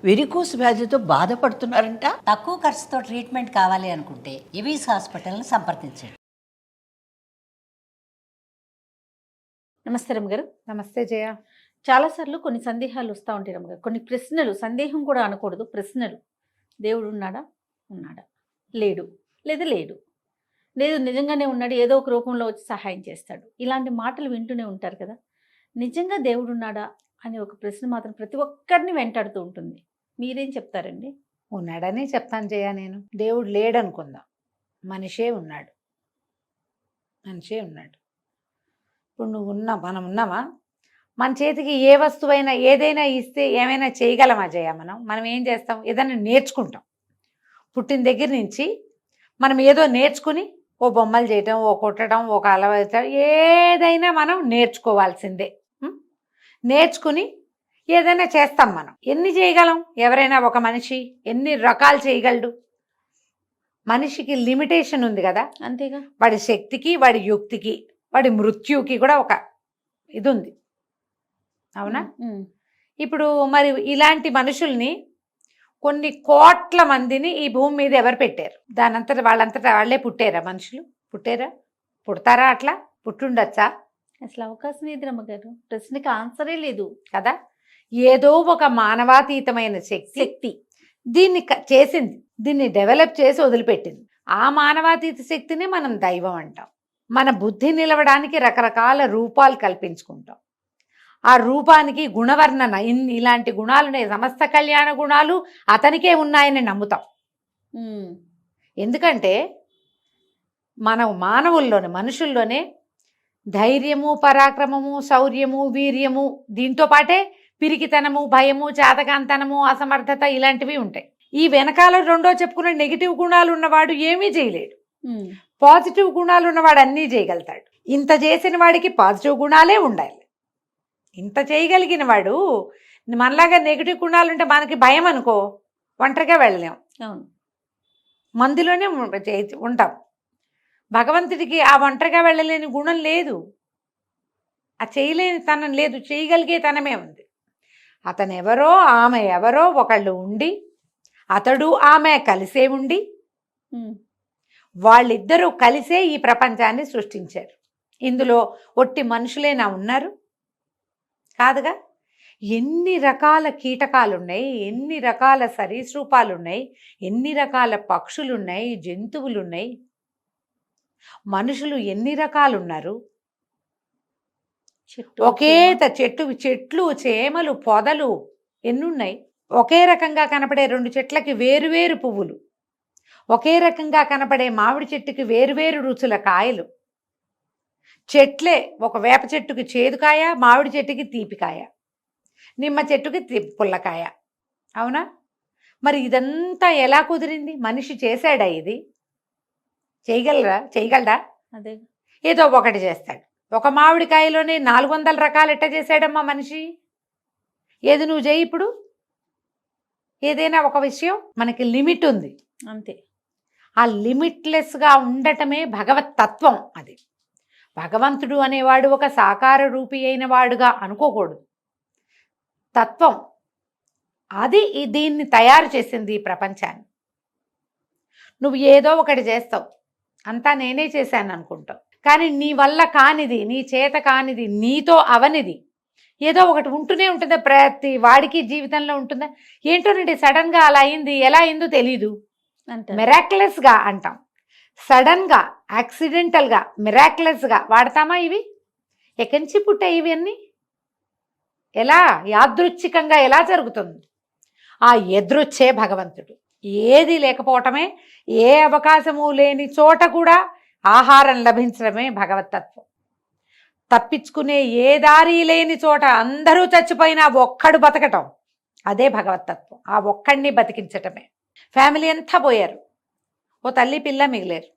Varicose వ్యాధితో బాధపడుతున్నారంట. తక్కువ ఖర్చుతో ట్రీట్మెంట్ కావాలి అనుకుంటే ఎవిస్ హాస్పిటల్ని సంప్రదించండి. నమస్తే రమ్మగారు. నమస్తే జయ. చాలాసార్లు కొన్ని సందేహాలు వస్తూ ఉంటాయి రమ్మగారు. కొన్ని ప్రశ్నలు, సందేహం కూడా అనకూడదు, ప్రశ్నలు. దేవుడు ఉన్నాడా? ఉన్నాడా? లేడు. లేదా లేడు. లేదు నిజంగానే ఉన్నాడు, ఏదో ఒక రూపంలో వచ్చి సహాయం చేస్తాడు. ఇలాంటి మాటలు వింటూనే ఉంటారు కదా. నిజంగా దేవుడు ఉన్నాడా అనే ఒక ప్రశ్న మాత్రం ప్రతి ఒక్కరిని వెంటాడుతూ ఉంటుంది. మీరేం చెప్తారండి? ఉన్నాడని చెప్తాను జయ. నేను దేవుడు లేడనుకుందాం, మనిషే ఉన్నాడు. మనిషే ఉన్నాడు. ఇప్పుడు నువ్వు మనం ఉన్నామా? మన చేతికి ఏ వస్తువైనా ఏదైనా ఇస్తే ఏమైనా చేయగలమా జయ? మనం ఏం చేస్తాం? ఏదైనా నేర్చుకుంటాం. పుట్టిన దగ్గర నుంచి మనం ఏదో నేర్చుకుని ఓ బొమ్మలు చేయటం, ఓ కుట్టడం, ఒక అలవాటు, ఏదైనా మనం నేర్చుకోవాల్సిందే. నేర్చుకుని ఏదైనా చేస్తాం. మనం ఎన్ని చేయగలం? ఎవరైనా ఒక మనిషి ఎన్ని రకాలు చేయగలడు? మనిషికి లిమిటేషన్ ఉంది కదా. అంతేగా. వాడి శక్తికి, వాడి యుక్తికి, వాడి మృత్యుకి కూడా ఒక ఇది ఉంది. అవునా? ఇప్పుడు మరి ఇలాంటి మనుషుల్ని కొన్ని కోట్ల మందిని ఈ భూమి మీద ఎవరు పెట్టారు? దానంతట వాళ్ళే పుట్టారా? మనుషులు పుట్టారా? పుడతారా? అట్లా పుట్టుండొచ్చా? అసలు అవకాశం ఏది రమ్మగారు? ప్రశ్నకి ఆన్సరే లేదు కదా. ఏదో ఒక మానవాతీతమైన శక్తి దీన్ని చేసింది, దీన్ని డెవలప్ చేసి వదిలిపెట్టింది. ఆ మానవాతీత శక్తిని మనం దైవం అంటాం. మన బుద్ధి నిలవడానికి రకరకాల రూపాలు కల్పించుకుంటాం. ఆ రూపానికి గుణవర్ణన, ఇలాంటి గుణాలున్నాయి, సమస్త కళ్యాణ గుణాలు అతనికే ఉన్నాయని నమ్ముతాం. ఎందుకంటే మన మానవుల్లోనే, మనుషుల్లోనే ధైర్యము, పరాక్రమము, శౌర్యము, వీర్యము, దీంతో పాటే పిరికితనము, భయము, చాతకాంతనము, అసమర్థత ఇలాంటివి ఉంటాయి. ఈ వెనకాల రెండో చెప్పుకున్న నెగిటివ్ గుణాలు ఉన్నవాడు ఏమీ చేయలేడు. పాజిటివ్ గుణాలు ఉన్నవాడు అన్నీ చేయగలుగుతాడు. ఇంత చేసిన వాడికి పాజిటివ్ గుణాలే ఉండాలి. ఇంత చేయగలిగిన వాడు, మనలాగా నెగిటివ్ గుణాలు ఉంటే మనకి భయం అనుకో, ఒంటరిగా వెళ్ళలేం. అవును, మందులోనే ఉంటాం. భగవంతుడికి ఆ ఒంటరిగా వెళ్ళలేని గుణం లేదు, ఆ చేయలేని తనం లేదు, చేయగలిగే తనమే ఉంది. అతను ఎవరో ఆమె ఎవరో ఒకళ్ళు ఉండి, అతడు ఆమె కలిసే ఉండి, వాళ్ళిద్దరూ కలిసే ఈ ప్రపంచాన్ని సృష్టించారు. ఇందులో ఒట్టి మనుషులేనా ఉన్నారు? కాదుగా. ఎన్ని రకాల కీటకాలున్నాయి, ఎన్ని రకాల సరీసృపాలున్నాయి, ఎన్ని రకాల పక్షులున్నాయి, జంతువులున్నాయి. మనుషులు ఎన్ని రకాలున్నారు? ఒకే చెట్లు, చేమలు, పొదలు ఎన్నున్నాయి. ఒకే రకంగా కనపడే రెండు చెట్లకి వేరువేరు పువ్వులు, ఒకే రకంగా కనపడే మామిడి చెట్టుకి వేరువేరు రుచుల కాయలు. చెట్లే, ఒక వేప చెట్టుకి చేదుకాయ, మామిడి చెట్టుకి తీపికాయ, నిమ్మ చెట్టుకి పుల్లకాయ. అవునా? మరి ఇదంతా ఎలా కుదిరింది? మనిషి చేశాడా? ఇది చేయగలడా? అదే, ఏదో ఒకటి చేస్తాడు. ఒక మామిడికాయలోనే 400 రకాలు ఎట్ట చేశాడమ్మా మనిషి? ఏది నువ్వు చేయి. ఇప్పుడు ఏదైనా ఒక విషయం మనకి లిమిట్ ఉంది, అంతే. ఆ లిమిట్లెస్గా ఉండటమే భగవత్ తత్వం. అది భగవంతుడు అనేవాడు ఒక సాకార రూపి అయిన వాడుగా అనుకోకూడదు. తత్వం అది దీన్ని తయారు చేసింది, ఈ ప్రపంచాన్ని. నువ్వు ఏదో ఒకటి చేస్తావు, అంతా నేనే చేశాను అనుకుంటావు. కానీ నీ వల్ల కానిది, నీ చేత కానిది, నీతో అవనిది ఏదో ఒకటి ఉంటూనే ఉంటుందా? ప్రతి వాడికి జీవితంలో ఉంటుందా? ఏంటోనండి, సడన్గా అలా అయింది, ఎలా అయిందో తెలీదు. మిరాక్యులస్గా అంటాం. సడన్గా, యాక్సిడెంటల్గా, మిరాక్యులస్గా వాడతామా? ఇవి ఎక్కడి నుంచి పుట్టాయి? ఇవన్నీ ఎలా యాదృచ్ఛికంగా ఎలా జరుగుతుంది? ఆ ఎదృచ్చే భగవంతుడు. ఏది లేకపోవటమే, ఏ అవకాశము లేని చోట కూడా ఆహారం లభించడమే భగవతత్వం. తప్పించుకునే ఏ దారి లేని చోట అందరూ చచ్చిపోయినా ఒక్కడు బతకటం, అదే భగవతత్వం. ఆ ఒక్కడిని బతికించటమే. ఫ్యామిలీ అంతా పోయారు, ఓ తల్లి పిల్ల మిగిలేరు.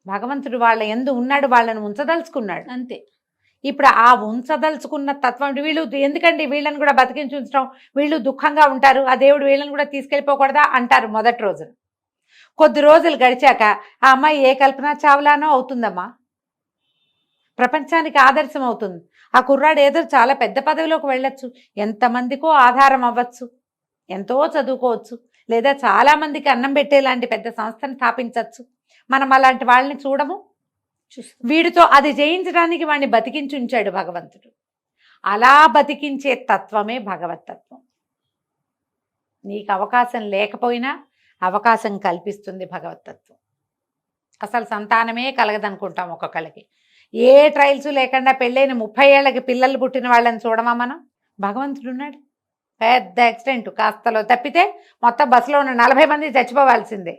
భగవంతుడు వాళ్ళ యందు ఉన్నాడు, వాళ్ళని ఉంచదలుచుకున్నాడు, అంతే. ఇప్పుడు ఆ ఉంచదలుచుకున్న తత్వం వీళ్ళు ఎందుకండి వీళ్ళని కూడా బతికించి ఉంచడం? వీళ్ళు దుఃఖంగా ఉంటారు, ఆ దేవుడు వీళ్ళని కూడా తీసుకెళ్ళిపోకూడదా అంటారు మొదటి రోజున. కొద్ది రోజులు గడిచాక ఆ అమ్మాయి ఏ కల్పనా చావ్లానో అవుతుందమ్మా, ప్రపంచానికి ఆదర్శం అవుతుంది. ఆ కుర్రాడు ఏదో చాలా పెద్ద పదవిలోకి వెళ్ళొచ్చు, ఎంతమందికో ఆధారం అవ్వచ్చు, ఎంతో చదువుకోవచ్చు, లేదా చాలామందికి అన్నం పెట్టేలాంటి పెద్ద సంస్థను స్థాపించవచ్చు. మనం అలాంటి వాళ్ళని చూడము. వీడితో అది చేయించడానికి వాడిని బతికించి ఉంచాడు భగవంతుడు. అలా బతికించే తత్వమే భగవతత్వం. నీకు అవకాశం లేకపోయినా అవకాశం కల్పిస్తుంది భగవతత్వం. అసలు సంతానమే కలగదనుకుంటాం ఒక్కొక్కళ్ళకి. ఏ ట్రయల్స్ లేకుండా పెళ్ళైన 30 ఏళ్ళకి పిల్లలు పుట్టిన వాళ్ళని చూడమా మనం? భగవంతుడు ఉన్నాడు. పెద్ద యాక్సిడెంట్ కాస్తలో తప్పితే మొత్తం బస్సులో ఉన్న 40 మంది చచ్చిపోవాల్సిందే.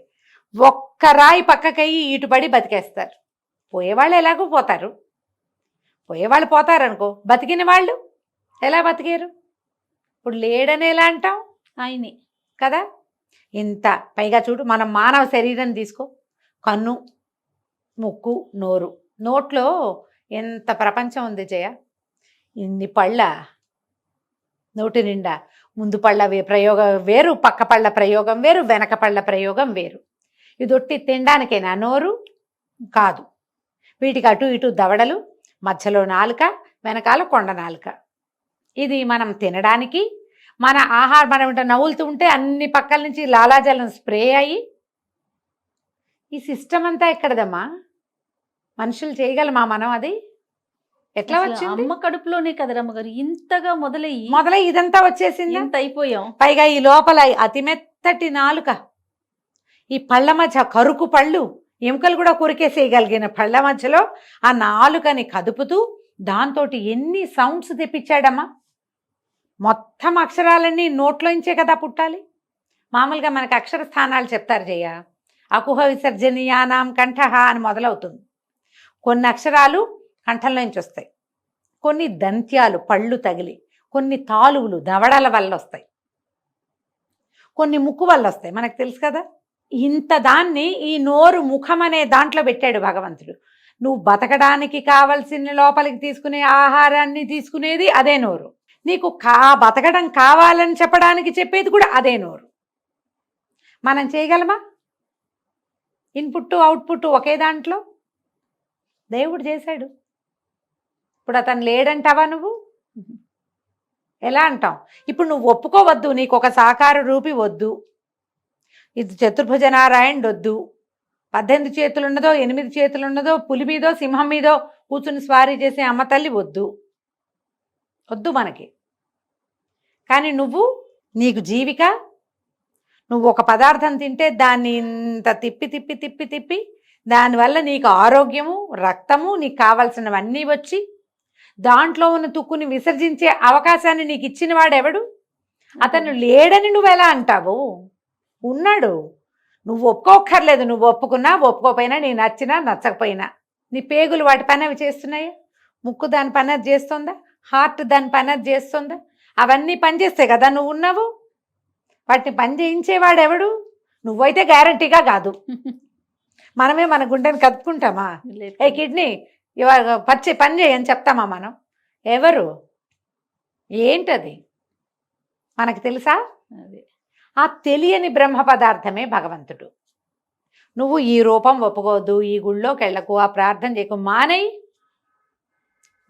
ఒక్క రాయి పక్కకయ్యి ఇటుపడి బతికేస్తారు. పోయేవాళ్ళు ఎలాగో పోతారు. పోయేవాళ్ళు పోతారనుకో, బతికిన వాళ్ళు ఎలా బతికారు? ఇప్పుడు లేడని ఎలా అంటాం? ఆయనే కదా. ఇంత పైగా చూడు, మనం మానవ శరీరం తీసుకో, కన్ను, ముక్కు, నోరు. నోట్లో ఎంత ప్రపంచం ఉంది జయ. ఇన్ని పళ్ళ నోటి నిండా. ముందు పళ్ళ ప్రయోగం వేరు, పక్క పళ్ళ ప్రయోగం వేరు, వెనక పళ్ళ ప్రయోగం వేరు. ఇది ఒట్టి తినడానికేనా నోరు? కాదు. వీటికి అటు ఇటు దవడలు, మధ్యలో నాలుక, వెనకాల కొండ నాలుక. ఇది మనం తినడానికి, మన ఆహారం మనం నవ్వులుతూ ఉంటే అన్ని పక్కల నుంచి లాలాజలం స్ప్రే అయ్యి. ఈ సిస్టమ్ అంతా ఎక్కడదమ్మా? మనుషులు చేయగలమా మనం? అది ఎట్లా వచ్చింది? అమ్మ కడుపులోనే కదా రమ్మగారు ఇంతగా మొదలై ఇదంతా వచ్చేసింది. ఇంత అయిపోయాం. పైగా ఈ లోపల అతి మెత్తటి నాలుక, ఈ పళ్ళ మధ్య కరుకు పళ్ళు, ఎముకలు కూడా కొరికేసేయగలిగిన పళ్ళ మధ్యలో ఆ నాలుకని కదుపుతూ దాంతో ఎన్ని సౌండ్స్ తెప్పించాడమ్మా. మొత్తం అక్షరాలన్నీ నోట్లోంచే కదా పుట్టాలి. మామూలుగా మనకు అక్షర స్థానాలు చెప్తారు జయ. అకుహ విసర్జనీయానాం కంఠః అని మొదలవుతుంది. కొన్ని అక్షరాలు కంఠంలోంచి వస్తాయి, కొన్ని దంత్యాలు పళ్ళు తగిలి, కొన్ని తాలువులు దవడల వల్ల వస్తాయి, కొన్ని ముక్కు వల్ల వస్తాయి. మనకు తెలుసు కదా. ఇంత దాన్ని ఈ నోరు ముఖం అనే దాంట్లో పెట్టాడు భగవంతుడు. నువ్వు బతకడానికి కావలసిన లోపలికి తీసుకునే ఆహారాన్ని తీసుకునేది అదే నోరు. నీకు బతకడం కావాలని చెప్పడానికి చెప్పేది కూడా అదే నోరు. మనం చేయగలమా? ఇన్పుట్ అవుట్పుట్ ఒకే దాంట్లో దేవుడు చేశాడు. ఇప్పుడు అతను లేడంటావా నువ్వు? ఎలా అంటాం? ఇప్పుడు నువ్వు ఒప్పుకోవద్దు, నీకు ఒక సాకార రూపి వద్దు, ఇది చతుర్భుజ నారాయణుడు వద్దు, 18 చేతులు ఉన్నదో 8 చేతులు ఉన్నదో పులి మీదో సింహం మీదో కూర్చుని స్వారీ చేసే అమ్మ తల్లి వద్దు మనకి. కానీ నువ్వు, నీకు జీవిక, నువ్వు ఒక పదార్థం తింటే దాన్ని ఇంత తిప్పి తిప్పి తిప్పి తిప్పి దానివల్ల నీకు ఆరోగ్యము, రక్తము, నీకు కావాల్సినవన్నీ వచ్చి దాంట్లో ఉన్న తుక్కుని విసర్జించే అవకాశాన్ని నీకు ఇచ్చిన వాడెవడు? అతను లేడని నువ్వు ఎలా అంటావు? ఉన్నాడు. నువ్వు ఒప్పుకోక్కర్లేదు. నువ్వు ఒప్పుకున్నా ఒప్పుకోపోయినా, నీ నచ్చినా నచ్చకపోయినా, నీ పేగులు వాటి పని అవి చేస్తున్నాయా? ముక్కు దాని పని అది చేస్తుందా? హార్ట్ దాని పని అది చేస్తుందా? అవన్నీ పనిచేస్తాయి కదా నువ్వు ఉన్నావు. వాటిని పని చేయించేవాడెవడు? నువ్వైతే గ్యారంటీగా కాదు. మనమే మన గుండెని కదుపుకుంటామా? ఏ కిడ్నీ పని చేయని చెప్తామా మనం? ఎవరు? ఏంటది మనకు తెలుసా? ఆ తెలియని బ్రహ్మ పదార్థమే భగవంతుడు. నువ్వు ఈ రూపం ఒప్పుకోవద్దు, ఈ గుళ్ళోకి వెళ్ళకు, ఆ ప్రార్థన చేయకు,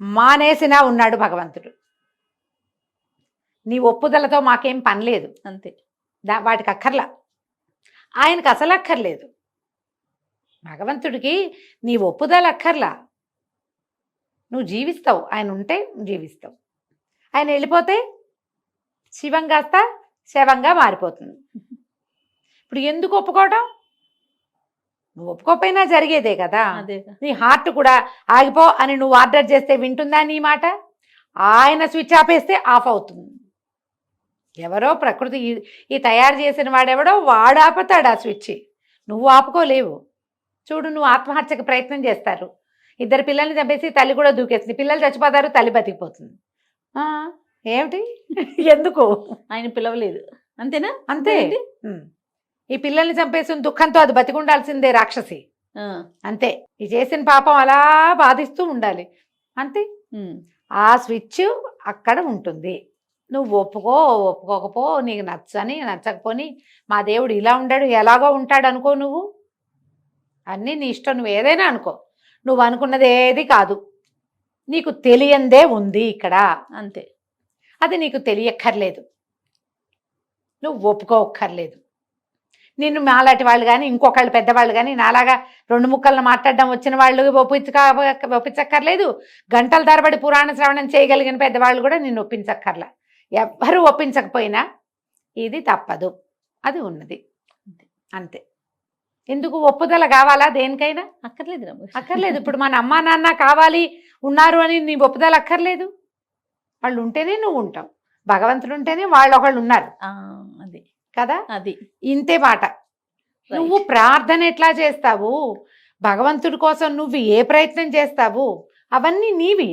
మానేసినా ఉన్నాడు భగవంతుడు. నీ ఒప్పుదలతో మాకేం పని లేదు. అంతే. వాటికి అక్కర్లా. ఆయనకు అసలు అక్కర్లేదు. భగవంతుడికి నీ ఒప్పుదల అక్కర్లా. నువ్వు జీవిస్తావు, ఆయన ఉంటే జీవిస్తావు. ఆయన వెళ్ళిపోతే శివం కాస్త శవంగా మారిపోతుంది. ఇప్పుడు ఎందుకు ఒప్పుకోవడం? నువ్వు ఒప్పుకోపోయినా జరిగేదే కదా. నీ హార్ట్ కూడా ఆగిపో అని నువ్వు ఆర్డర్ చేస్తే వింటుందా నీ మాట? ఆయన స్విచ్ ఆపేస్తే ఆఫ్ అవుతుంది. ఎవరో ప్రకృతి ఈ తయారు చేసిన వాడెవడో వాడు ఆపుతాడు ఆ స్విచ్. నువ్వు ఆపుకోలేవు. చూడు, నువ్వు ఆత్మహత్యకు ప్రయత్నం చేస్తారు, 2 పిల్లల్ని చంపేసి తల్లి కూడా దూకేస్తుంది, పిల్లలు చచ్చిపోతారు, తల్లి బతికిపోతుంది. ఏమిటి? ఎందుకు? ఆయన పిలవలేదు. అంతేనా? అంతే. ఈ పిల్లల్ని చంపేసిన దుఃఖంతో అది బతికుండాల్సిందే రాక్షసి. అంతే. ఈ చేసిన పాపం అలా బాధిస్తూ ఉండాలి. అంతే. ఆ స్విచ్ అక్కడ ఉంటుంది. నువ్వు ఒప్పుకోకపో, నీకు నచ్చని నచ్చకపోని, మా దేవుడు ఇలా ఉండాడు ఎలాగో ఉంటాడు అనుకో. నువ్వు అన్నీ నీ ఇష్టం, నువ్వు ఏదైనా అనుకో. నువ్వు అనుకున్నది ఏది కాదు. నీకు తెలియందే ఉంది ఇక్కడ. అంతే. అది నీకు తెలియక్కర్లేదు. నువ్వు ఒప్పుకోక్కర్లేదు. నిన్ను మాలాంటి వాళ్ళు కానీ ఇంకొకళ్ళు పెద్దవాళ్ళు కానీ నాలాగా 2 ముక్కలను మాట్లాడడం వచ్చిన వాళ్ళు ఒప్పించక్కర్లేదు. గంటల తరబడి పురాణ శ్రవణం చేయగలిగిన పెద్దవాళ్ళు కూడా నిన్ను ఒప్పించక్కర్లా. ఎవ్వరూ ఒప్పించకపోయినా ఇది తప్పదు, అది ఉన్నది, అంతే. ఎందుకు ఒప్పుదల కావాలా దేనికైనా? అక్కర్లేదు రమ్మగారు. అక్కర్లేదు. ఇప్పుడు మన అమ్మా నాన్న కావాలి ఉన్నారు అని నీ ఒప్పుదల అక్కర్లేదు. వాళ్ళు ఉంటేనే నువ్వు ఉంటావు, భగవంతుడు ఉంటేనే వాళ్ళు ఒకళ్ళు ఉన్నారు అది కదా. అది ఇంతే మాట. నువ్వు ప్రార్థన ఎట్లా చేస్తావు, భగవంతుడి కోసం నువ్వు ఏ ప్రయత్నం చేస్తావు, అవన్నీ నీవి,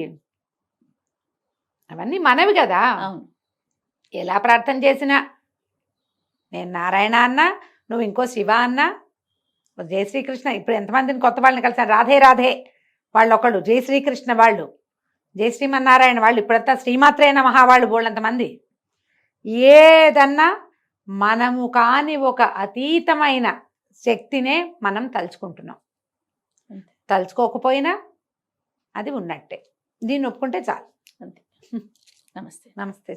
అవన్నీ మనవి కదా. అవును. ఎలా ప్రార్థన చేసినా, నేను నారాయణ అన్నా, నువ్వు ఇంకో శివ అన్నా, జయ శ్రీకృష్ణ, ఇప్పుడు ఎంతమందిని కొత్త వాళ్ళని కలిసాను, రాధే రాధే వాళ్ళు ఒకళ్ళు, జయ శ్రీకృష్ణ వాళ్ళు, జయ శ్రీమన్నారాయణ వాళ్ళు, ఇప్పుడంతా శ్రీమాత్రే నమః వాళ్ళు బోళ్ళంతమంది. ఏదన్నా మనము కాని ఒక అతీతమైన శక్తినే మనం తలుచుకుంటున్నాం. తలుచుకోకపోయినా అది ఉన్నట్టే. దీన్ని ఒప్పుకుంటే చాలు. అంతే. నమస్తే. నమస్తే.